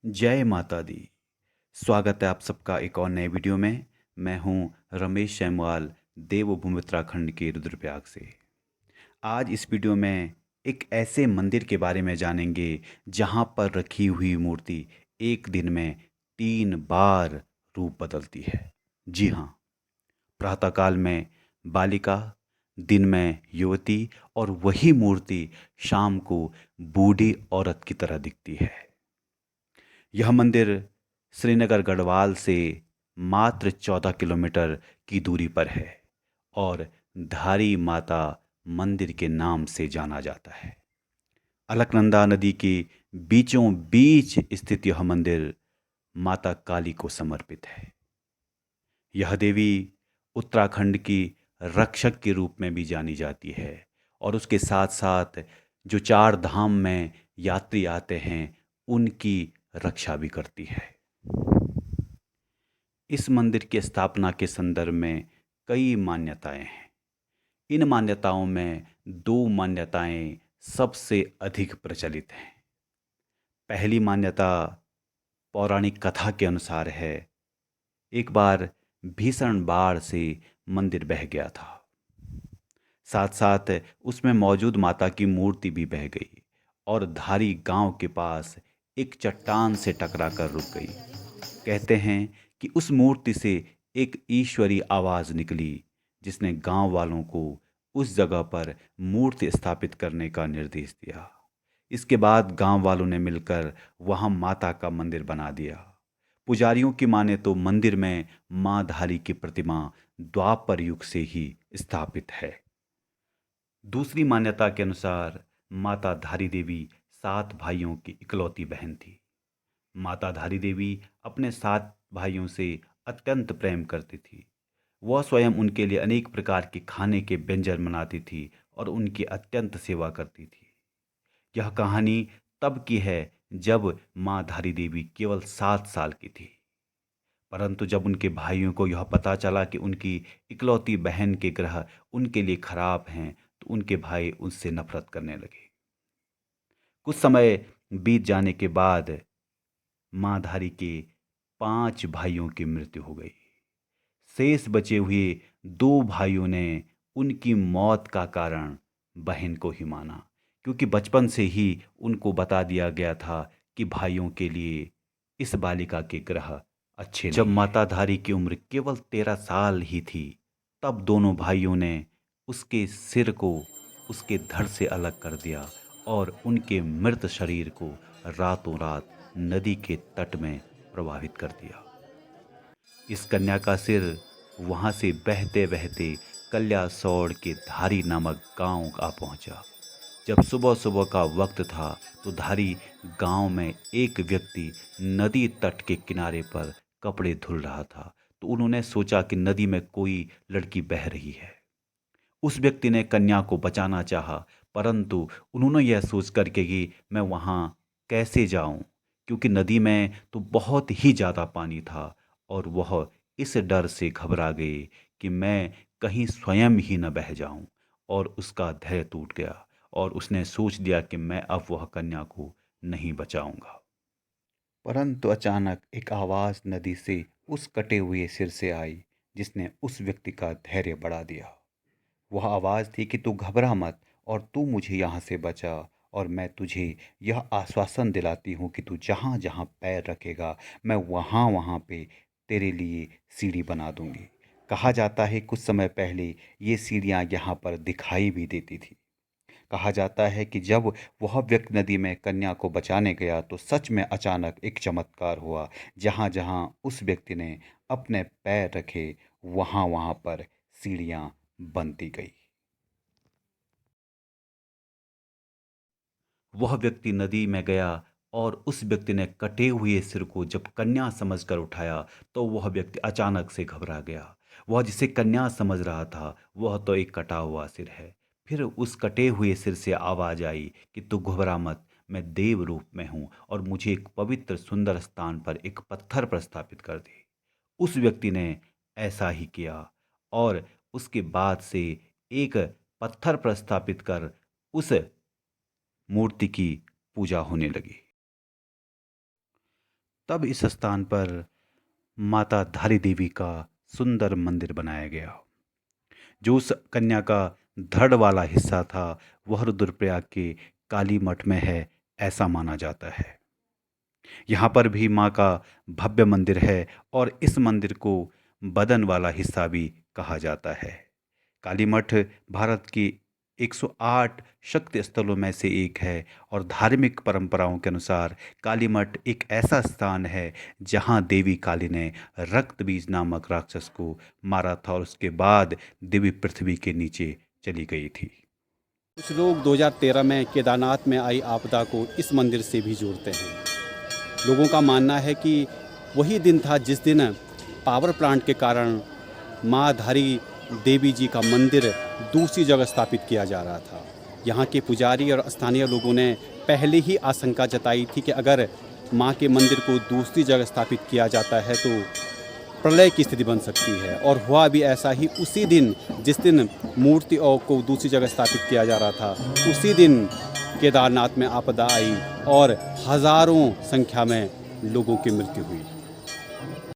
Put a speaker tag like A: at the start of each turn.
A: जय माता दी। स्वागत है आप सबका एक और नए वीडियो में। मैं हूं रमेश जयसवाल, देवभूमि उत्तराखंड के रुद्रप्रयाग से। आज इस वीडियो में एक ऐसे मंदिर के बारे में जानेंगे जहां पर रखी हुई मूर्ति एक दिन में 3 बार रूप बदलती है। जी हाँ, प्रातःकाल में बालिका, दिन में युवती और वही मूर्ति शाम को बूढ़ी औरत की तरह दिखती है। यह मंदिर श्रीनगर गढ़वाल से मात्र 14 किलोमीटर की दूरी पर है और धारी माता मंदिर के नाम से जाना जाता है। अलकनंदा नदी के बीचों बीच स्थित यह मंदिर माता काली को समर्पित है। यह देवी उत्तराखंड की रक्षक के रूप में भी जानी जाती है और उसके साथ साथ जो 4 धाम में यात्री आते हैं उनकी रक्षा भी करती है। इस मंदिर की स्थापना के संदर्भ में कई मान्यताएं हैं। इन मान्यताओं में 2 मान्यताएं सबसे अधिक प्रचलित हैं। पहली मान्यता पौराणिक कथा के अनुसार है। एक बार भीषण बाढ़ से मंदिर बह गया था। साथ साथ उसमें मौजूद माता की मूर्ति भी बह गई और धारी गांव के पास एक चट्टान से टकरा कर रुक गई। कहते हैं कि उस मूर्ति से एक ईश्वरी आवाज निकली जिसने गांव वालों को उस जगह पर मूर्ति स्थापित करने का निर्देश दिया। इसके बाद गांव वालों ने मिलकर वहां माता का मंदिर बना दिया। पुजारियों की माने तो मंदिर में मां धारी की प्रतिमा द्वापर युग से ही स्थापित है। दूसरी मान्यता के अनुसार माता धारी देवी 7 भाइयों की इकलौती बहन थी। माता धारी देवी अपने 7 भाइयों से अत्यंत प्रेम करती थी। वह स्वयं उनके लिए अनेक प्रकार के खाने के व्यंजन बनाती थी और उनकी अत्यंत सेवा करती थी। यह कहानी तब की है जब माँ धारी देवी केवल 7 साल की थी। परंतु जब उनके भाइयों को यह पता चला कि उनकी इकलौती बहन के ग्रह उनके लिए खराब हैं, तो उनके भाई उनसे नफरत करने लगे। कुछ समय बीत जाने के बाद माँ धारी के 5 भाइयों की मृत्यु हो गई। शेष बचे हुए 2 भाइयों ने उनकी मौत का कारण बहन को ही माना, क्योंकि बचपन से ही उनको बता दिया गया था कि भाइयों के लिए इस बालिका के ग्रह अच्छे नहीं। जब माता धारी की उम्र केवल 13 साल ही थी, तब दोनों भाइयों ने उसके सिर को उसके धड़ से अलग कर दिया और उनके मृत शरीर को रातों रात नदी के तट में प्रवाहित कर दिया। इस कन्या का सिर वहां से बहते बहते कल्यासौड़ के धारी नामक गांव आ पहुंचा। जब सुबह सुबह का वक्त था तो धारी गांव में एक व्यक्ति नदी तट के किनारे पर कपड़े धुल रहा था, तो उन्होंने सोचा कि नदी में कोई लड़की बह रही है। उस व्यक्ति ने कन्या को बचाना चाहा, परंतु उन्होंने यह सोच कर के कि मैं वहां कैसे जाऊं, क्योंकि नदी में तो बहुत ही ज़्यादा पानी था और वह इस डर से घबरा गई कि मैं कहीं स्वयं ही न बह जाऊं। और उसका धैर्य टूट गया और उसने सोच दिया कि मैं अब वह कन्या को नहीं बचाऊंगा। परंतु अचानक एक आवाज़ नदी से उस कटे हुए सिर से आई जिसने उस व्यक्ति का धैर्य बढ़ा दिया। वह आवाज़ थी कि तू घबरा मत और तू मुझे यहाँ से बचा, और मैं तुझे यह आश्वासन दिलाती हूँ कि तू जहाँ जहाँ पैर रखेगा मैं वहाँ वहाँ पे तेरे लिए सीढ़ी बना दूंगी। कहा जाता है कुछ समय पहले ये सीढ़ियाँ यहाँ पर दिखाई भी देती थी। कहा जाता है कि जब वह व्यक्ति नदी में कन्या को बचाने गया तो सच में अचानक एक चमत्कार हुआ। जहाँ जहाँ उस व्यक्ति ने अपने पैर रखे वहाँ वहाँ पर सीढ़ियाँ बनती गई। वह व्यक्ति नदी में गया और उस व्यक्ति ने कटे हुए सिर को जब कन्या समझकर उठाया तो वह व्यक्ति अचानक से घबरा गया। वह जिसे कन्या समझ रहा था वह तो एक कटा हुआ सिर है। फिर उस कटे हुए सिर से आवाज आई कि तू घबरा मत, मैं देव रूप में हूं और मुझे एक पवित्र सुंदर स्थान पर एक पत्थर पर स्थापित कर दे। उस व्यक्ति ने ऐसा ही किया और उसके बाद से एक पत्थर पर स्थापित कर उस मूर्ति की पूजा होने लगी। तब इस स्थान पर माता धारी देवी का सुंदर मंदिर बनाया गया। जो उस कन्या का धड़ वाला हिस्सा था वह रुद्रप्रयाग के काली मठ में है, ऐसा माना जाता है। यहाँ पर भी माँ का भव्य मंदिर है और इस मंदिर को बदन वाला हिस्सा भी कहा जाता है। काली मठ भारत की 108 शक्ति स्थलों में से एक है और धार्मिक परंपराओं के अनुसार काली मठ एक ऐसा स्थान है जहाँ देवी काली ने रक्त बीज नामक राक्षस को मारा था और उसके बाद देवी पृथ्वी के नीचे चली गई थी।
B: कुछ लोग 2013 में केदारनाथ में आई आपदा को इस मंदिर से भी जोड़ते हैं। लोगों का मानना है कि वही दिन था जिस दिन पावर प्लांट के कारण माँ धारी देवी जी का मंदिर दूसरी जगह स्थापित किया जा रहा था। यहाँ के पुजारी और स्थानीय लोगों ने पहले ही आशंका जताई थी कि अगर माँ के मंदिर को दूसरी जगह स्थापित किया जाता है तो प्रलय की स्थिति बन सकती है, और हुआ भी ऐसा ही। उसी दिन जिस दिन मूर्ति को दूसरी जगह स्थापित किया जा रहा था उसी दिन केदारनाथ में आपदा आई और हज़ारों संख्या में लोगों की मृत्यु हुई।